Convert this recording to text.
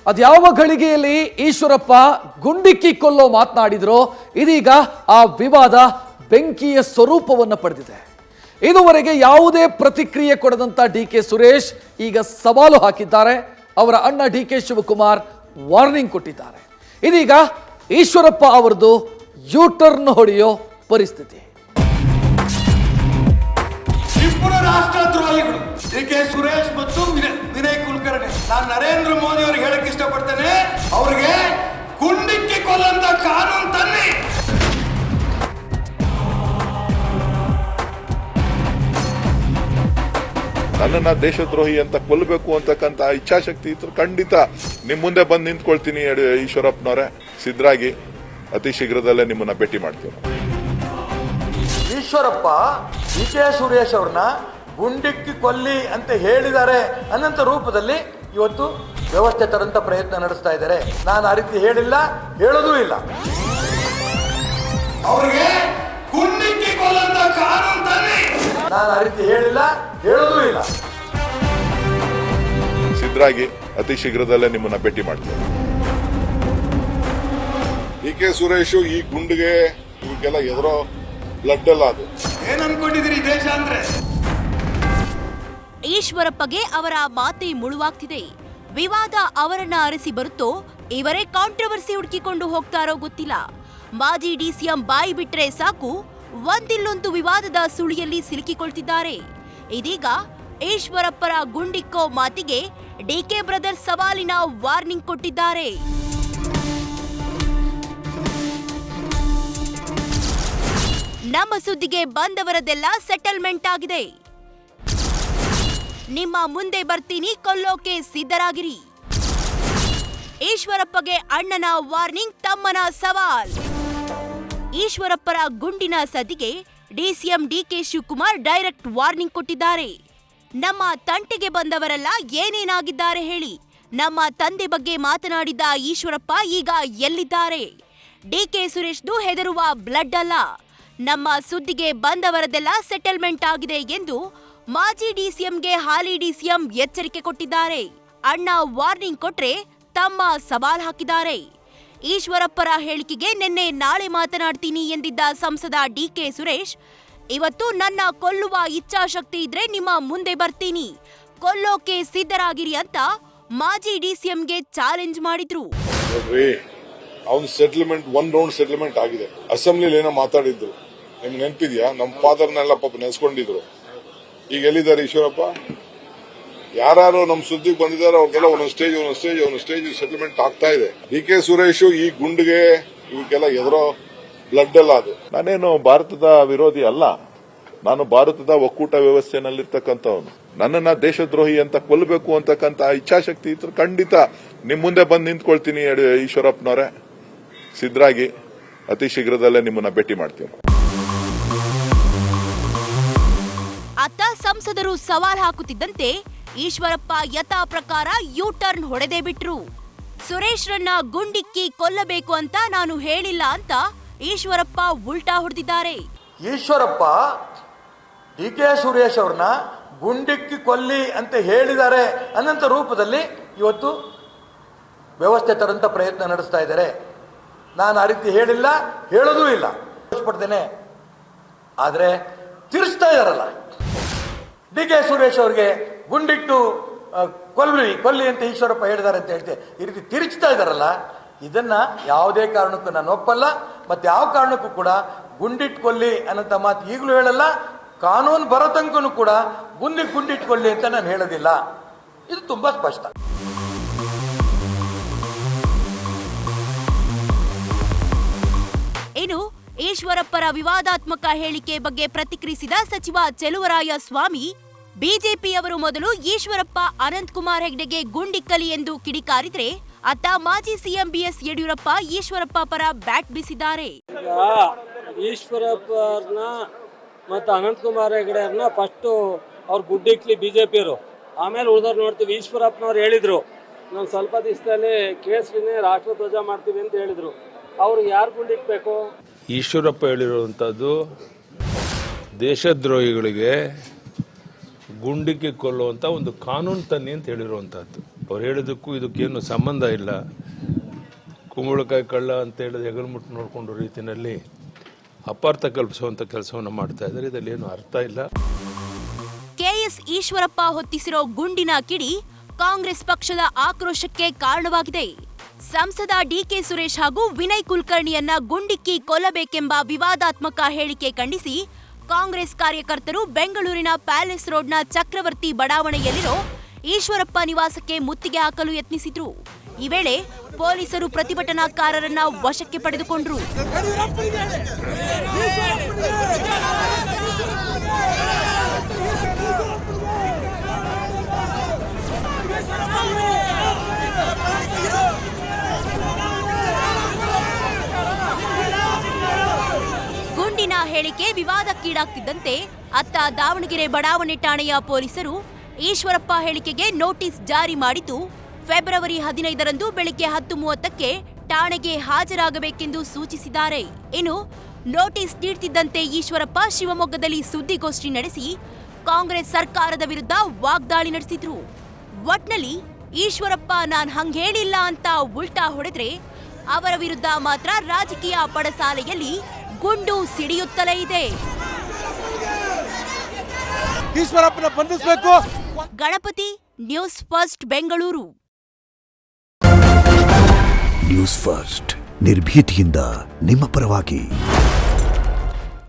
ಅದ್ಯಾವ ಘಳಿಗೆಯಲ್ಲಿ ಈಶ್ವರಪ್ಪ ಗುಂಡಿಕ್ಕಿ ಕೊಲ್ಲೋ ಮಾತನಾಡಿದ್ರೋ ಇದೀಗ ಆ ವಿವಾದ ಬೆಂಕಿಯ ಸ್ವರೂಪವನ್ನು ಪಡೆದಿದೆ. ಇದುವರೆಗೆ ಯಾವುದೇ ಪ್ರತಿಕ್ರಿಯೆ ಕೊಡದಂತ ಡಿ.ಕೆ. ಸುರೇಶ್ ಈಗ ಸವಾಲು ಹಾಕಿದ್ದಾರೆ. ಅವರ ಅಣ್ಣ ಡಿ.ಕೆ. ಶಿವಕುಮಾರ್ ವಾರ್ನಿಂಗ್ ಕೊಟ್ಟಿದ್ದಾರೆ. ಇದೀಗ ಈಶ್ವರಪ್ಪ ಅವರದು ಯೂಟರ್ನ್ ಹೊಡೆಯೋ ಪರಿಸ್ಥಿತಿ. ಇಬ್ಬರು ರಾಷ್ಟ್ರದ್ರೋಹಿಗಳು ಡಿ.ಕೆ. ಸುರೇಶ್ ಮತ್ತು ವಿನಯ್ ಕುಲಕರ್ಣಿ. ನಾನು ನರೇಂದ್ರ ಮೋದಿ ಅವರಿಗೆ ಹೇಳಕ್ ಇಷ್ಟಪಡ್ತೇನೆ, ಅವ್ರಿಗೆ ಗುಂಡಿಕ್ಕಿ ಕೊಲ್ಲಂತ ಕಾನೂನು ತನ್ನಿ. ನನ್ನನ್ನ ದೇಶದ್ರೋಹಿ ಅಂತ ಕೊಲ್ಲಬೇಕು ಅಂತಕ್ಕಂತ ಇಚ್ಛಾಶಕ್ತಿ ಇತ್ತು ಖಂಡಿತ ನಿಮ್ ಮುಂದೆ ಬಂದು ನಿಂತ್ಕೊಳ್ತೀನಿ. ಈಶ್ವರಪ್ಪನವರೇ, ಸಿದ್ಧರಾಗಿ ಅತಿ ಶೀಘ್ರದಲ್ಲೇ ನಿಮ್ಮನ್ನ ಭೇಟಿ ಮಾಡ್ತೀನಿ. ಈಶ್ವರಪ್ಪ ಡಿ.ಕೆ. ಸುರೇಶ್ ಅವ್ರನ್ನ ಗುಂಡಿಕ್ಕಿ ಕೊಲ್ಲಿ ಅಂತ ಹೇಳಿದ್ದಾರೆ ಅನ್ನಂತ ರೂಪದಲ್ಲಿ ಇವತ್ತು ವ್ಯವಸ್ಥೆ ತರಂತ ಪ್ರಯತ್ನ ನಡೆಸ್ತಾ ಇದ್ದಾರೆ. ನಾನು ಆ ರೀತಿ ಹೇಳಿಲ್ಲ, ಹೇಳೋದೂ ಇಲ್ಲ. ಅವ್ರಿಗೆ ಗುಂಡಿಕ್ಕಿ ಕೊಲ್ಲಂತ ಕಾನೂನು ತನ್ನಿ. ನಾನು ಆ ರೀತಿ ಹೇಳಿಲ್ಲ, ಹೇಳೋದೂ ಇಲ್ಲ. ಸಿದ್ಧರಾಗಿ ಅತಿ ಶೀಘ್ರದಲ್ಲೇ ನಿಮ್ಮನ್ನ ಭೇಟಿ ಮಾಡ್ತೀನಿ. ಡಿ.ಕೆ. ಸುರೇಶ್ ಈ ಗುಂಡಿಗೆ ಇವಕ್ಕೆಲ್ಲ ಎದುರೋ ಬ್ಲಡ್ ಅಲ್ಲ. ಅದು ಏನ್ ಅನ್ಕೊಂಡಿದ್ದೀರಿ ದೇಶ ಅಂದ್ರೆ? ಈಶ್ವರಪ್ಪಗೆ ಅವರ ಮಾತೆ ಮುಳುವಾಗ್ತಿದೆ. ವಿವಾದ ಅವರನ್ನ ಅರಸಿ ಬರುತ್ತೋ ಇವರೇ ಕಾಂಟ್ರವರ್ಸಿ ಹುಡುಕಿಕೊಂಡು ಹೋಗ್ತಾರೋ ಗೊತ್ತಿಲ್ಲ. ಮಾಜಿ ಡಿಸಿಎಂ ಬಾಯಿ ಬಿಟ್ರೆ ಸಾಕು ಒಂದಿಲ್ಲೊಂದು ವಿವಾದದ ಸುಳಿಯಲ್ಲಿ ಸಿಲುಕಿಕೊಳ್ತಿದ್ದಾರೆ. ಇದೀಗ ಈಶ್ವರಪ್ಪರ ಗುಂಡಿಕ್ಕೋ ಮಾತಿಗೆ ಡಿ.ಕೆ. ಬ್ರದರ್ಸ್ ಸವಾಲಿನ ವಾರ್ನಿಂಗ್ ಕೊಟ್ಟಿದ್ದಾರೆ. ನಮ್ಮ ಸುದ್ದಿಗೆ ಬಂದವರದೆಲ್ಲ ಸೆಟಲ್ಮೆಂಟ್ ಆಗಿದೆ. ನಿಮ್ಮ ಮುಂದೆ ಬರ್ತೀನಿ, ಕೊಲ್ಲೋಕೆ ಸಿದ್ಧರಾಗಿರಿ. ಈಶ್ವರಪ್ಪಗೆ ಅಣ್ಣನ ವಾರ್ನಿಂಗ್, ತಮ್ಮನ ಸವಾಲ್. ಈಶ್ವರಪ್ಪರ ಗುಂಡಿನ ಸದ್ದಿಗೆ DCM DK. Shivakumar direct warning ಕೊಟ್ಟಿದ್ದಾರೆ. ನಮ್ಮ ತಂಟೆಗೆ ಬಂದವರೆಲ್ಲ ಏನೇನಾಗಿದ್ದಾರೆ ಹೇಳಿ. ನಮ್ಮ ತಂದೆ ಬಗ್ಗೆ ಮಾತನಾಡಿದ್ದ ಈಶ್ವರಪ್ಪ ಈಗ ಎಲ್ಲಿದ್ದಾರೆ? ಡಿ.ಕೆ. ಸುರೇಶ್ದು ಹೆದರುವ ಬ್ಲಡ್ ಅಲ್ಲ, ನಮ್ಮ ಸುದ್ದಿಗೆ ಬಂದವರದೆಲ್ಲ ಸೆಟಲ್ಮೆಂಟ್ ಆಗಿದೆ ಎಂದು ಮಾಜಿ ಡಿಸಿಎಂಗೆ ಹಾಲಿ ಡಿಸಿಎಂ ಎಚ್ಚರಿಕೆ ಕೊಟ್ಟಿದ್ದಾರೆ. ಅಣ್ಣ ವಾರ್ನಿಂಗ್ ಕೊಟ್ರೆ ತಮ್ಮ ಸವಾಲ್ ಹಾಕಿದ್ದಾರೆ. ಈಶ್ವರಪ್ಪರ ಹೇಳಿಕೆಗೆ ನಿನ್ನೆ ನಾಳೆ ಮಾತನಾಡ್ತೀನಿ ಎಂದಿದ್ದ ಸಂಸದ ಡಿ.ಕೆ. ಸುರೇಶ್ ಇವತ್ತು ನನ್ನ ಕೊಲ್ಲುವ ಇಚ್ಛಾಶಕ್ತಿ ಇದ್ರೆ ನಿಮ್ಮ ಮುಂದೆ ಬರ್ತೀನಿ, ಕೊಲ್ಲೋಕೆ ಸಿದ್ಧರಾಗಿರಿ ಅಂತ ಮಾಜಿ ಡಿಸಿಎಂಗೆ ಚಾಲೆಂಜ್ ಮಾಡಿದ್ರು. ಅವನ್ ಸೆಟಲ್ಮೆಂಟ್ ಒಂದ್ ರೌಂಡ್ ಸೆಟಲ್ಮೆಂಟ್ ಆಗಿದೆ. ಅಸೆಂಬ್ಲಿಲಿ ಏನೋ ಮಾತಾಡಿದ್ರು, ನಿಮ್ಗೆ ನೆನಪಿದ್ಯಾ? ನಮ್ಮ ಫಾದರ್ನೆಲ್ಲ ಪಾಪ ನೆನೆಸ್ಕೊಂಡಿದ್ರು. ಈಗ ಎಲ್ಲಿದ್ದಾರೆ ಈಶ್ವರಪ್ಪ? ಯಾರು ನಮ್ಮ ಸುದ್ದಿಗೆ ಬಂದಿದ್ದಾರೆ ಅವ್ರಿಗೆಲ್ಲ ಒಂದೊಂದು ಸ್ಟೇಜ್ ಸೆಟಲ್ಮೆಂಟ್ ಆಗ್ತಾ ಇದೆ. ಡಿ.ಕೆ. ಸುರೇಶ್ ಈ ಗುಂಡಿಗೆ ಇವಕ್ಕೆಲ್ಲ ಎದುರೋ ಬ್ಲಡ್ ಅಲ್ಲ. ಅದು ನಾನೇನು ಭಾರತದ ವಿರೋಧಿ ಅಲ್ಲ, ನಾನು ಭಾರತದ ಒಕ್ಕೂಟ ವ್ಯವಸ್ಥೆನಲ್ಲಿರ್ತಕ್ಕಂಥವನು. ನನ್ನನ್ನ ದೇಶದ್ರೋಹಿ ಅಂತ ಕೊಲ್ಲಬೇಕು ಅಂತಕ್ಕಂತ ಇಚ್ಛಾಶಕ್ತಿ ಇತ್ತು ಖಂಡಿತ ನಿಮ್ ಮುಂದೆ ಬಂದು ನಿಂತ್ಕೊಳ್ತೀನಿ. ಈಶ್ವರಪ್ಪನವರೇ, ಸಿದ್ಧರಾಗಿ ಅತಿ ಶೀಘ್ರದಲ್ಲೇ ನಿಮ್ಮನ್ನ ಭೇಟಿ ಮಾಡ್ತೀನಿ. ಅತ್ತ ಸಂಸದರು ಸವಾಲ್ ಹಾಕುತ್ತಿದ್ದಂತೆ ಈಶ್ವರಪ್ಪ ಯಥಾ ಪ್ರಕಾರ ಯೂ ಟರ್ನ್ ಹೊಡೆದೇ ಬಿಟ್ರು. ಸುರೇಶ್ರನ್ನ ಗುಂಡಿಕ್ಕಿ ಕೊಲ್ಲಬೇಕು ಅಂತ ನಾನು ಹೇಳಿಲ್ಲ ಅಂತ ಈಶ್ವರಪ್ಪ ಉಲ್ಟಾ ಹೊಡೆದಿದ್ದಾರೆ. ಈಶ್ವರಪ್ಪ ಡಿ.ಕೆ. ಸುರೇಶ್ ಅವ್ರನ್ನ ಗುಂಡಿಕ್ಕಿ ಕೊಲ್ಲಿ ಅಂತ ಹೇಳಿದ್ದಾರೆ ಅನ್ನಂತ ರೂಪದಲ್ಲಿ ಇವತ್ತು ವ್ಯವಸ್ಥೆ ತರಂತ ಪ್ರಯತ್ನ ನಡೆಸ್ತಾ ಇದ್ದಾರೆ. ನಾನು ಆ ರೀತಿ ಹೇಳಿಲ್ಲ, ಹೇಳೋದೂ ಇಲ್ಲ. ಪಡ್ತೇನೆ, ಆದರೆ ತಿರ್ಸ್ತಾ ಇದಾರಲ್ಲ ಡಿ.ಕೆ. ಸುರೇಶ್ ಅವ್ರಿಗೆ ಗುಂಡಿಟ್ಟು ಕೊಲ್ಲಿ ಅಂತ ಈಶ್ವರಪ್ಪ ಹೇಳಿದ್ದಾರೆ ಅಂತ ಹೇಳ್ತೆ ಈ ರೀತಿ ತಿರುಚ್ತಾ ಇದಾರಲ್ಲ, ಇದನ್ನ ಯಾವುದೇ ಕಾರಣಕ್ಕೂ ನಾನು ಒಪ್ಪಲ್ಲ. ಮತ್ತೆ ಯಾವ ಕಾರಣಕ್ಕೂ ಕೂಡ ಗುಂಡಿಟ್ಟು ಕೊಲ್ಲಿ ಅನ್ನೋಂಥ ಮಾತು ಈಗಲೂ ಹೇಳಲ್ಲ. ಕಾನೂನು ಬರೋ ತನಕನೂ ಕೂಡ ಗುಂಡಿಟ್ಕೊಳ್ಳಿ ಅಂತ ನಾನು ಹೇಳೋದಿಲ್ಲ. ಇದು ತುಂಬಾ ಸ್ಪಷ್ಟ. ಇನ್ನು ಈಶ್ವರಪ್ಪರ ವಿವಾದಾತ್ಮಕ ಹೇಳಿಕೆ ಬಗ್ಗೆ ಪ್ರತಿಕ್ರಿಯಿಸಿದ ಸಚಿವ ಚೆಲುವರಾಯ ಸ್ವಾಮಿ, ಬಿಜೆಪಿಯವರು ಮೊದಲು ಈಶ್ವರಪ್ಪ ಅನಂತಕುಮಾರ್ ಹೆಗ್ಡೆಗೆ ಗುಂಡಿಕ್ಕಲಿ ಎಂದು ಕಿಡಿಕಾರಿದ್ರೆ ಅತ್ತ ಮಾಜಿ ಸಿಎಂ ಬಿಎಸ್ ಯಡಿಯೂರಪ್ಪ ಈಶ್ವರಪ್ಪ ಪರ ಬ್ಯಾಟ್ ಬೀಸಿದ್ದಾರೆ. ಈಶ್ವರಪ್ಪನ ಮತ್ತು ಅನಂತಕುಮಾರ್ ಹೆಗಡೆಯವ್ರನ್ನ ಫಸ್ಟ್ ಅವ್ರು ಗುಡ್ಡಿಕ್ಲಿ ಬಿಜೆಪಿಯವರು, ಆಮೇಲೆ ಉಳಿದವ್ರು ನೋಡ್ತೀವಿ. ಈಶ್ವರಪ್ಪನವ್ರು ಹೇಳಿದ್ರು ನಾವು ಸ್ವಲ್ಪ ದಿವಸದಲ್ಲಿ ಕೇಸರಿನೇ ರಾಷ್ಟ್ರಧ್ವಜ ಮಾಡ್ತೀವಿ ಅಂತ ಹೇಳಿದ್ರು. ಅವ್ರು ಯಾರು ಗುಂಡಿಕ್ಬೇಕು? ಈಶ್ವರಪ್ಪ ಹೇಳಿರುವಂಥದ್ದು ದೇಶದ್ರೋಹಿಗಳಿಗೆ ಗುಂಡಿಕ್ಕಿ ಕೊಲ್ಲುವಂಥ ಒಂದು ಕಾನೂನು ತನ್ನಿ ಅಂತ ಹೇಳಿರುವಂಥದ್ದು. ಅವ್ರು ಹೇಳಿದಕ್ಕೂ ಇದಕ್ಕೇನು ಸಂಬಂಧ ಇಲ್ಲ. ಕುಂಬಳಕಾಯಿ ಕಳ್ಳ ಅಂತ ಹೇಳಿದ ಹೆಗಲ್ಮುಟ್ಟು ನೋಡಿಕೊಂಡು ರೀತಿಯಲ್ಲಿ ಅಪಾರ್ಥ ಕಲ್ಪಿಸುವಂಥ ಕೆಲಸವನ್ನು ಮಾಡ್ತಾ ಇದ್ದಾರೆ. ಇದರಲ್ಲಿ ಏನು ಅರ್ಥ ಇಲ್ಲ. ಕೆಎಸ್ ಈಶ್ವರಪ್ಪ ಹೊತ್ತಿಸಿರೋ ಗುಂಡಿನ ಕಿಡಿ ಕಾಂಗ್ರೆಸ್ ಪಕ್ಷದ ಆಕ್ರೋಶಕ್ಕೆ ಕಾರಣವಾಗಿದೆ. ಸಂಸದ ಡಿಕೆ ಸುರೇಶ್ ಹಾಗೂ ವಿನಯ್ ಕುಲಕರ್ಣಿಯನ್ನ ಗುಂಡಿಕ್ಕಿ ಕೊಲ್ಲಬೇಕೆಂಬ ವಿವಾದಾತ್ಮಕ ಹೇಳಿಕೆ ಖಂಡಿಸಿ ಕಾಂಗ್ರೆಸ್ ಕಾರ್ಯಕರ್ತರು ಬೆಂಗಳೂರಿನ ಪ್ಯಾಲೇಸ್ ರೋಡ್ನ ಚಕ್ರವರ್ತಿ ಬಡಾವಣೆಯಲ್ಲಿರೋ ಈಶ್ವರಪ್ಪ ನಿವಾಸಕ್ಕೆ ಮುತ್ತಿಗೆ ಹಾಕಲು ಯತ್ನಿಸಿದ್ರು. ಈ ವೇಳೆ ಪೊಲೀಸರು ಪ್ರತಿಭಟನಾಕಾರರನ್ನ ವಶಕ್ಕೆ ಪಡೆದುಕೊಂಡ್ರು. ಗುಂಡಿನ ಹೇಳಿಕೆ ವಿವಾದಕ್ಕೀಡಾಗ್ತಿದ್ದಂತೆ ಅತ್ತ ದಾವಣಗೆರೆ ಬಡಾವಣೆ ಠಾಣೆಯ ಪೊಲೀಸರು ಈಶ್ವರಪ್ಪ ಹೇಳಿಕೆಗೆ ನೋಟಿಸ್ ಜಾರಿ ಮಾಡಿದ್ದು ಫೆಬ್ರವರಿ 15ರಂದು ಬೆಳಿಗ್ಗೆ 10:30ಕ್ಕೆ ಠಾಣೆಗೆ ಹಾಜರಾಗಬೇಕೆಂದು ಸೂಚಿಸಿದ್ದಾರೆ. ಇನ್ನು ನೋಟಿಸ್ ನೀಡ್ತಿದ್ದಂತೆ ಈಶ್ವರಪ್ಪ ಶಿವಮೊಗ್ಗದಲ್ಲಿ ಸುದ್ದಿಗೋಷ್ಠಿ ನಡೆಸಿ ಕಾಂಗ್ರೆಸ್ ಸರ್ಕಾರದ ವಿರುದ್ಧ ವಾಗ್ದಾಳಿ ನಡೆಸಿದ್ರು. ಒಟ್ನಲ್ಲಿ ಈಶ್ವರಪ್ಪ ನಾನ್ ಹಂಗ್ ಹೇಳಿಲ್ಲ ಅಂತ ಉಲ್ಟಾ ಹೊಡೆದ್ರೆ ಅವರ ವಿರುದ್ಧ ಮಾತ್ರ ರಾಜಕೀಯ ಪಡಸಾಲೆಯಲ್ಲಿ ಗುಂಡು ಸಿಡಿಯುತ್ತಲೇ ಇದೆ. ಈಶ್ವರಪ್ಪನ ಬಂಧಿಸಬೇಕು. Ganapathi, news first, Bengaluru. News first ನಿರ್ಭೀತಿಯಿಂದ ನಿಮ್ಮ ಪರವಾಗಿ.